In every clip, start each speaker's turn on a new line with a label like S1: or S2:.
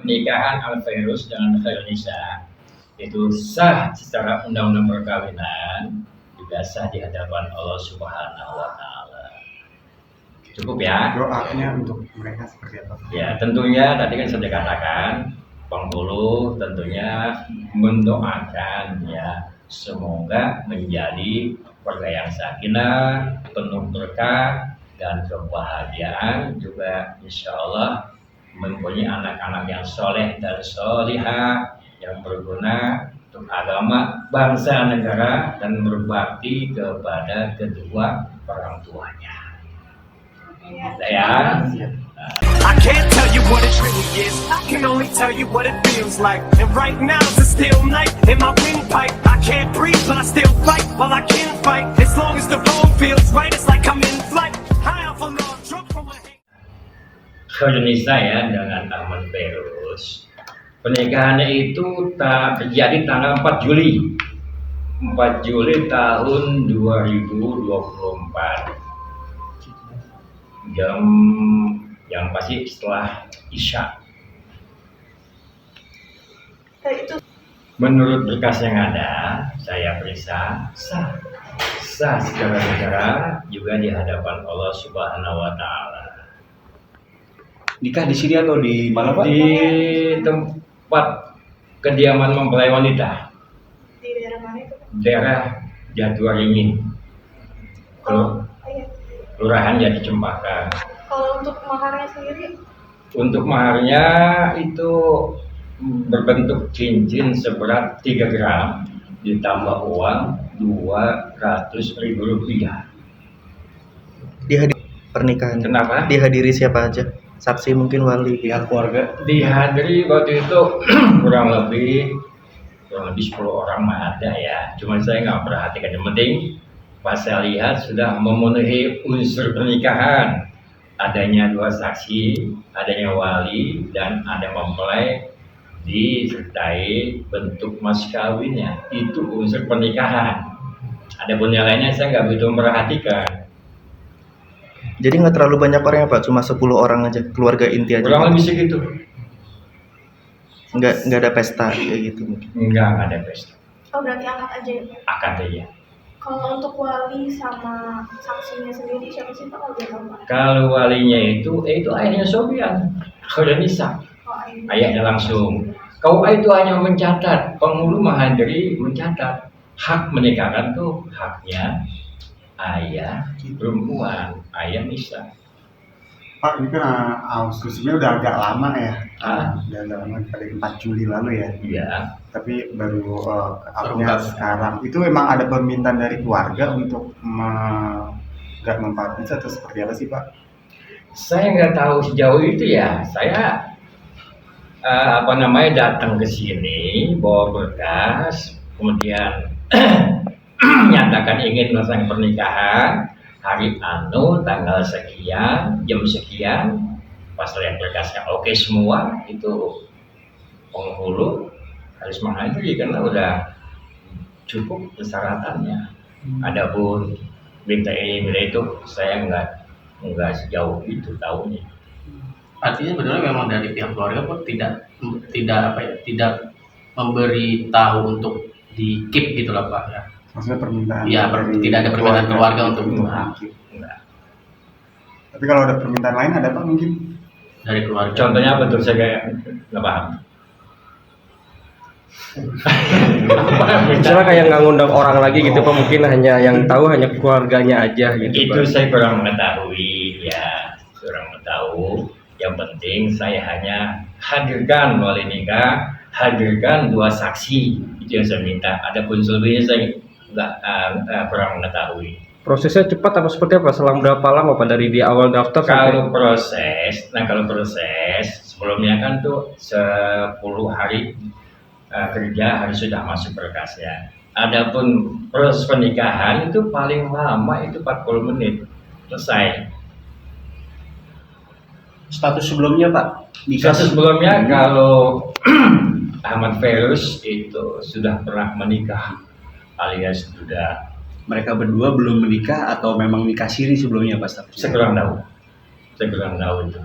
S1: Pernikahan Alvirus dengan Khairunisa itu sah secara undang-undang perkawinan, juga sah di hadapan Allah Subhanahu wa Ta'ala. Cukup ya.
S2: Doanya untuk mereka seperti apa?
S1: Ya, tentunya tadi kan sudah dikatakan, penghulu tentunya mendoakan ya semoga menjadi keluarga yang sakinah, penuh berkah dan kebahagiaan, juga insya Allah mempunyai anak-anak yang soleh dan solihah yang berguna untuk agama, bangsa, negara, dan berbakti kepada kedua orang tuanya. Ya.
S3: I can't tell you what it really is. I can only tell you what it feels like. And right now it's a still night in my windpipe. I can't breathe, but I still fight. While I can fight, as long as the road feels right, it's like I'm in flight. High off a log, drunk from my head.
S1: Khairunisa ya dengan Ahmad Fairuz. Pernikahannya itu terjadi tanggal 4 Juli 4 Juli tahun 2024 jam yang pasti setelah Isya. Menurut berkas yang ada, saya periksa sah secara negara juga di hadapan Allah Subhanahu wa Ta'ala.
S2: Nikah di sini atau di mana, Pak?
S1: Di tempat kediaman mempelai wanita.
S4: Di daerah mana itu?
S1: Daerah Jatiwaringin. Kelurahan Jati Cempaka.
S4: Kalau untuk maharnya sendiri?
S1: Untuk maharnya itu berbentuk cincin seberat 3 gram ditambah uang 200.000 rupiah.
S5: Pernikahan.
S1: Kenapa?
S5: Dihadiri siapa aja? Saksi mungkin wali pihak keluarga.
S1: Dihadiri waktu itu kurang lebih 10 orang mah ada ya. Cuma saya nggak perhatikan. Yang penting pas saya lihat sudah memenuhi unsur pernikahan. Adanya 2 saksi, adanya wali, dan ada mempelai disertai bentuk mas kawinnya. Itu unsur pernikahan. Adapun yang lainnya saya nggak begitu memperhatikan.
S5: Jadi nggak terlalu banyak orang ya Pak? Cuma 10 orang aja, keluarga inti aja?
S1: Kurang lebih segitu.
S5: Nggak ada pesta kayak gitu?
S1: Nggak ada pesta.
S4: Oh berarti akad aja ya?
S1: Akad aja.
S4: Kalau untuk wali sama saksinya sendiri siapa sih Pak? Kalau dia tahu Pak?
S1: Kalau walinya itu ayahnya Sofian, Khairunisa. Ayahnya langsung. KUA itu hanya mencatat, penghulu menghadiri mencatat. Hak menikahkan tuh haknya ayah perempuan, ayah Nisa.
S2: Pak, ini kan Agustusnya udah agak lama ya.
S1: Udah
S2: agak lama dari 4 Juli lalu ya.
S1: Iya.
S2: Tapi baru upnya sekarang. Itu memang ada permintaan dari keluarga untuk nggak mempublish atau seperti apa sih Pak?
S1: Saya nggak tahu sejauh itu ya. Saya datang ke sini bawa berkas, kemudian nyatakan ingin melaksanakan pernikahan hari tanggal sekian, jam sekian. Pas lihat berkasnya oke semua, itu penghulu harus menghadiri karena udah cukup persyaratannya. Adapun minta ini minta itu saya nggak sejauh itu tahunya.
S6: Artinya sebenarnya memang dari pihak keluarga pun tidak memberi tahu untuk di keep gitu lah Pak ya.
S2: Maksudnya permintaan?
S6: Iya, tidak ada permintaan keluarga untuk
S1: Enggak.
S2: Tapi kalau ada permintaan lain ada Pak mungkin?
S6: Dari keluarga.
S1: Contohnya apa tuh, saya nggak paham.
S7: Misalnya kayak nggak ngundang orang lagi gitu Pak, mungkin hanya yang tahu hanya keluarganya aja gitu
S1: Itu
S7: Pak.
S1: saya kurang mengetahui ya, kurang tahu. Yang penting saya hanya hadirkan wali nikah, hadirkan 2 saksi, itu yang saya minta. Adapun selebihnya saya nggak kurang mengetahui.
S7: Prosesnya cepat apa seperti apa? Selang berapa lama Pak dari di awal daftar
S1: Kalau proses sebelumnya kan tuh 10 hari kerja harus sudah masuk berkasnya. Adapun proses pernikahan itu paling lama itu 40 menit selesai.
S2: Status sebelumnya Pak?
S1: Status sebelumnya kalau Ahmad Fairuz itu sudah pernah menikah alias sudah.
S2: Mereka berdua belum menikah atau memang nikah siri sebelumnya Pak statusnya?
S1: Saya kurang tahu itu.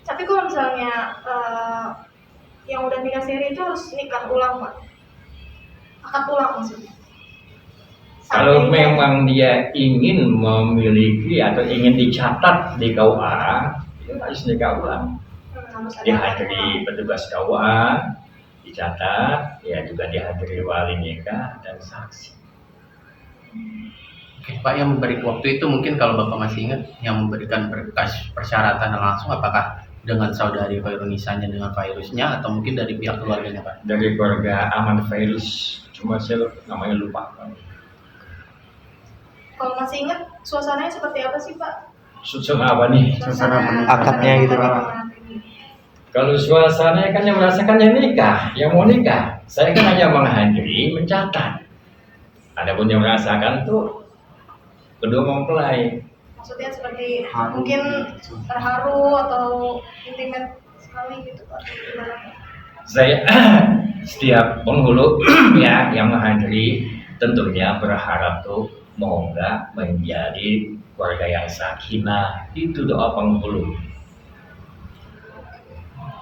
S4: Tapi kalau misalnya nikah siri itu harus nikah ulang Pak? Akad ulang maksudnya?
S1: Kalau
S4: Sampai-
S1: memang dia ingin memiliki atau ingin dicatat di KUA, itu harus nikah ulang.
S4: harus ada akad
S1: Dihadiri
S4: ulang.
S1: petugas KUA, dicatat, ya juga dihadiri wali nikah dan saksi.
S6: Oke, Pak, yang memberi waktu itu mungkin kalau Bapak masih ingat yang memberikan berkas persyaratan langsung apakah dengan saudari Khairunisanya dengan virusnya atau mungkin dari pihak keluarganya Pak?
S1: Dari keluarga Aman Virus, cuma saya namanya lupa.
S4: Kalau masih ingat suasananya seperti apa sih Pak?
S1: Suasana apa nih?
S2: Suasana
S5: akadnya gitu, Pak.
S1: Kalau suasananya kan yang merasakan yang nikah, yang mau nikah. Saya kan hanya menghadiri, mencatat. Adapun yang merasakan tuh kedua mempelai.
S4: Maksudnya seperti
S2: Haru.
S4: mungkin terharu atau intimate sekali gitu Pak? Gimana Pak?
S1: Saya setiap penghulu ya yang menghadiri tentunya berharap tuh mau nggak menjadi keluarga yang sakinah. Itu doa penghulu.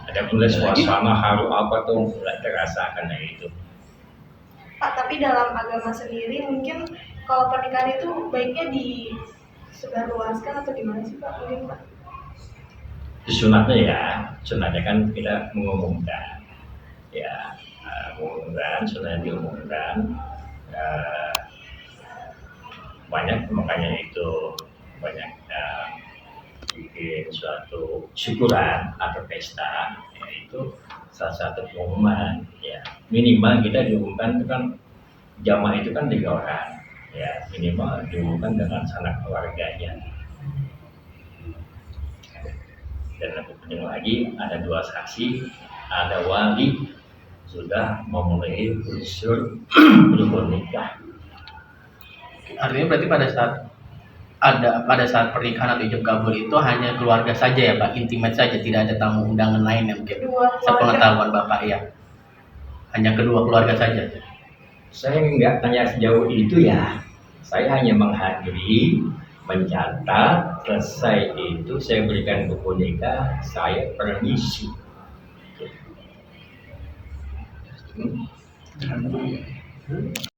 S1: Ada pula suasana haru apa tuh nggak terasakan ya itu.
S4: Pak, tapi dalam agama sendiri mungkin kalau pernikahan itu baiknya disebarluaskan atau gimana sih Pak? Mungkin Pak?
S1: Sunatnya ya, sunatnya kan kita mengumumkan, ya mengumumkan, sunatnya diumumkan. Banyak makanya itu banyak bikin suatu syukuran atau pesta, yaitu salah satu pengumuman. Ya minimal kita diumumkan itu kan jamaah itu kan 3 orang, ya minimal diumumkan dengan sanak keluarganya. Dan lebih penting lagi ada 2 saksi, ada wali sudah memenuhi unsur rukun nikah.
S6: Artinya berarti pada saat pernikahan atau ijab kabul itu hanya keluarga saja ya Pak, intimate saja, tidak ada tamu undangan lain yang mungkin
S4: Kedua keluarga.
S6: sepengetahuan Bapak ya. Hanya kedua keluarga saja.
S1: Saya nggak tanya sejauh itu ya. Saya hanya menghadiri, mencatat, selesai itu saya berikan buku nikah, saya permisi.